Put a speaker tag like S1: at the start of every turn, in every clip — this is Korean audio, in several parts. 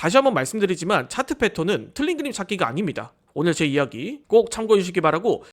S1: 다시 한번 말씀드리지만 차트 패턴은 틀린 그림 찾기가 아닙니다. 오늘 제 이야기 꼭 참고해 주시기 바라고.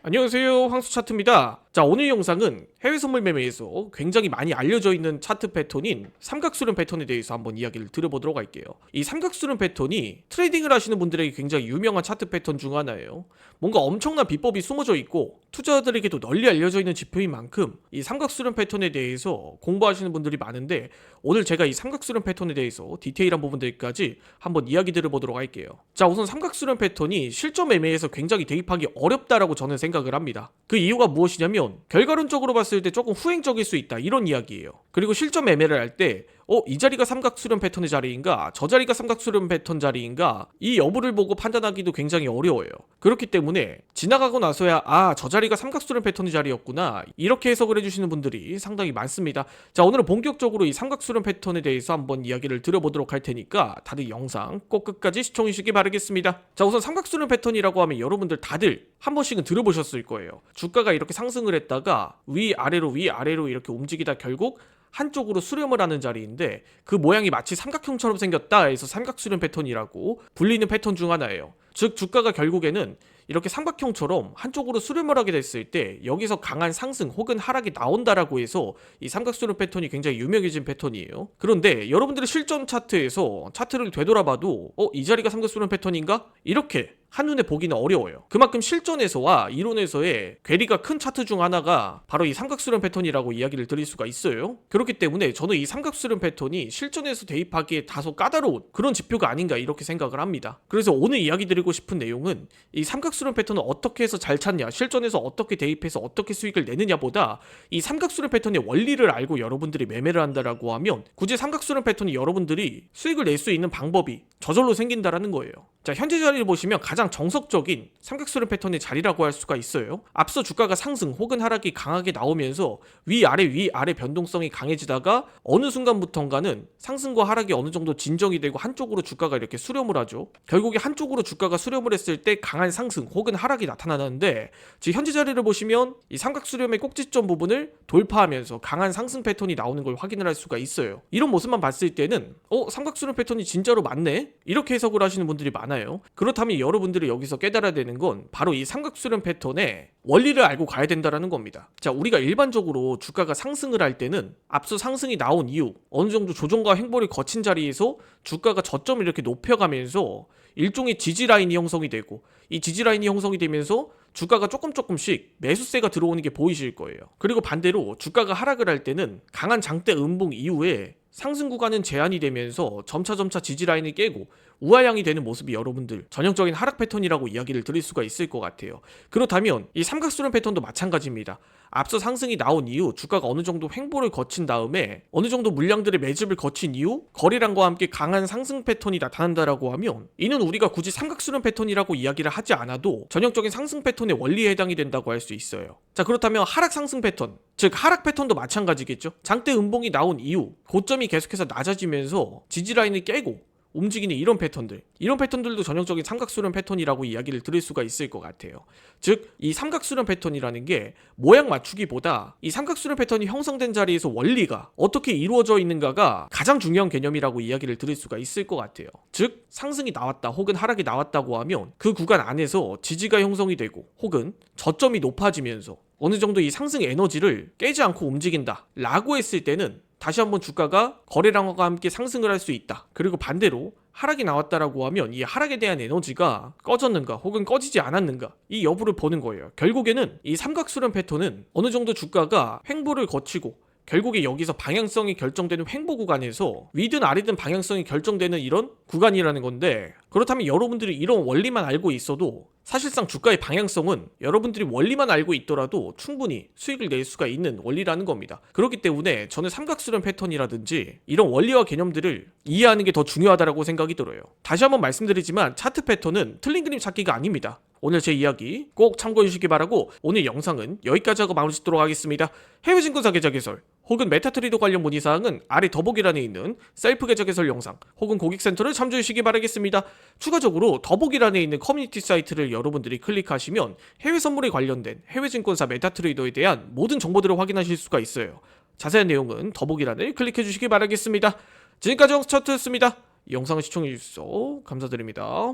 S1: 안녕하세요, 황수차트입니다. 자, 오늘 영상은 해외 선물 매매에서 굉장히 많이 알려져 있는 차트 패턴인 삼각수렴 패턴에 대해서 한번 이야기를 드려보도록 할게요. 이 삼각수렴 패턴이 트레이딩을 하시는 분들에게 굉장히 유명한 차트 패턴 중 하나예요. 뭔가 엄청난 비법이 숨어져 있고 투자자들에게도 널리 알려져 있는 지표인 만큼 이 삼각수렴 패턴에 대해서 공부하시는 분들이 많은데, 오늘 제가 이 삼각수렴 패턴에 대해서 디테일한 부분들까지 한번 이야기 드려보도록 할게요. 자, 우선 삼각수렴 패턴이 실전 매매에서 굉장히 대입하기 어렵다라고 저는 생각을 합니다. 그 이유가 무엇이냐면 결과론적으로 봤을 때 조금 후행적일 수 있다, 이런 이야기예요. 그리고 실전 매매를 할 때 이 자리가 삼각수렴 패턴의 자리인가, 저 자리가 삼각수렴 패턴 자리인가, 이 여부를 보고 판단하기도 굉장히 어려워요. 그렇기 때문에 지나가고 나서야 저 자리가 삼각수렴 패턴의 자리였구나, 이렇게 해석을 해주시는 분들이 상당히 많습니다. 자, 오늘은 본격적으로 이 삼각수렴 패턴에 대해서 한번 이야기를 드려보도록 할 테니까 다들 영상 꼭 끝까지 시청해 주시기 바라겠습니다. 자, 우선 삼각수렴 패턴이라고 하면 여러분들 다들 한 번씩은 들어보셨을 거예요. 주가가 이렇게 상승을 했다가 위아래로 이렇게 움직이다 결국 한쪽으로 수렴을 하는 자리인데, 그 모양이 마치 삼각형처럼 생겼다 해서 삼각수렴 패턴이라고 불리는 패턴 중 하나예요. 즉 주가가 결국에는 이렇게 삼각형처럼 한쪽으로 수렴을 하게 됐을 때 여기서 강한 상승 혹은 하락이 나온다라고 해서 이 삼각수렴 패턴이 굉장히 유명해진 패턴이에요. 그런데 여러분들이 실전 차트에서 차트를 되돌아봐도 이 자리가 삼각수렴 패턴인가? 이렇게 한눈에 보기는 어려워요. 그만큼 실전에서와 이론에서의 괴리가 큰 차트 중 하나가 바로 이 삼각수렴 패턴이라고 이야기를 드릴 수가 있어요. 그렇기 때문에 저는 이 삼각수렴 패턴이 실전에서 대입하기에 다소 까다로운 그런 지표가 아닌가, 이렇게 생각을 합니다. 그래서 오늘 이야기 드리고 싶은 내용은 이 삼각수렴 패턴을 어떻게 해서 잘 찾냐, 실전에서 어떻게 대입해서 어떻게 수익을 내느냐보다 이 삼각수렴 패턴의 원리를 알고 여러분들이 매매를 한다라고 하면 굳이 삼각수렴 패턴이 여러분들이 수익을 낼 수 있는 방법이 저절로 생긴다라는 거예요. 자, 현재 자리를 보시면 가장 정석적인 삼각수렴 패턴의 자리라고 할 수가 있어요. 앞서 주가가 상승 혹은 하락이 강하게 나오면서 위아래 변동성이 강해지다가 어느 순간부터인가는 상승과 하락이 어느 정도 진정이 되고 한쪽으로 주가가 이렇게 수렴을 하죠. 결국에 한쪽으로 주가가 수렴을 했을 때 강한 상승 혹은 하락이 나타나는데, 지금 현재 자리를 보시면 이 삼각수렴의 꼭지점 부분을 돌파하면서 강한 상승 패턴이 나오는 걸 확인을 할 수가 있어요. 이런 모습만 봤을 때는 삼각수렴 패턴이 진짜로 맞네? 이렇게 해석을 하시는 분들이 많아요. 그렇다면 여러분들이 여기서 깨달아야 되는 건 바로 이 삼각수렴 패턴의 원리를 알고 가야 된다는 겁니다. 자, 우리가 일반적으로 주가가 상승을 할 때는 앞서 상승이 나온 이후 어느 정도 조정과 횡보를 거친 자리에서 주가가 저점을 이렇게 높여가면서 일종의 지지라인이 형성이 되고, 이 지지라인이 형성이 되면서 주가가 조금씩 매수세가 들어오는 게 보이실 거예요. 그리고 반대로 주가가 하락을 할 때는 강한 장대 음봉 이후에 상승 구간은 제한이 되면서 점차 지지라인을 깨고 우하향이 되는 모습이 여러분들 전형적인 하락 패턴이라고 이야기를 드릴 수가 있을 것 같아요. 그렇다면 이 삼각수렴 패턴도 마찬가지입니다. 앞서 상승이 나온 이후 주가가 어느 정도 횡보를 거친 다음에 어느 정도 물량들의 매집을 거친 이후 거래량과 함께 강한 상승 패턴이 나타난다라고 하면, 이는 우리가 굳이 삼각수렴 패턴이라고 이야기를 하지 않아도 전형적인 상승 패턴의 원리에 해당이 된다고 할 수 있어요. 자, 그렇다면 하락 상승 패턴, 즉 하락 패턴도 마찬가지겠죠. 장대 음봉이 나온 이후 고점이 계속해서 낮아지면서 지지라인을 깨고 움직이는 이런 패턴들도 전형적인 삼각수렴 패턴이라고 이야기를 드릴 수가 있을 것 같아요. 즉 이 삼각수렴 패턴이라는 게 모양 맞추기보다 이 삼각수렴 패턴이 형성된 자리에서 원리가 어떻게 이루어져 있는가가 가장 중요한 개념이라고 이야기를 드릴 수가 있을 것 같아요. 즉 상승이 나왔다 혹은 하락이 나왔다고 하면 그 구간 안에서 지지가 형성이 되고 혹은 저점이 높아지면서 어느 정도 이 상승 에너지를 깨지 않고 움직인다 라고 했을 때는 다시 한번 주가가 거래량과 함께 상승을 할 수 있다. 그리고 반대로 하락이 나왔다라고 하면 이 하락에 대한 에너지가 꺼졌는가 혹은 꺼지지 않았는가, 이 여부를 보는 거예요. 결국에는 이 삼각수렴 패턴은 어느 정도 주가가 횡보를 거치고 결국에 여기서 방향성이 결정되는 횡보 구간에서 위든 아래든 방향성이 결정되는 이런 구간이라는 건데, 그렇다면 여러분들이 이런 원리만 알고 있어도 사실상 주가의 방향성은 여러분들이 원리만 알고 있더라도 충분히 수익을 낼 수가 있는 원리라는 겁니다. 그렇기 때문에 저는 삼각수렴 패턴이라든지 이런 원리와 개념들을 이해하는 게 더 중요하다고 생각이 들어요. 다시 한번 말씀드리지만 차트 패턴은 틀린 그림 찾기가 아닙니다. 오늘 제 이야기 꼭 참고해 주시기 바라고, 오늘 영상은 여기까지 하고 마무리 짓도록 하겠습니다. 해외 증권사 계좌 개설 혹은 메타트레이더 관련 문의사항은 아래 더보기란에 있는 셀프 계좌 개설 영상 혹은 고객센터를 참조해 주시기 바라겠습니다. 추가적으로 더보기란에 있는 커뮤니티 사이트를 여러분들이 클릭하시면 해외 선물에 관련된 해외 증권사 메타트레이더에 대한 모든 정보들을 확인하실 수가 있어요. 자세한 내용은 더보기란을 클릭해 주시기 바라겠습니다. 지금까지 황수차트였습니다. 이 영상을 시청해 주셔서 감사드립니다.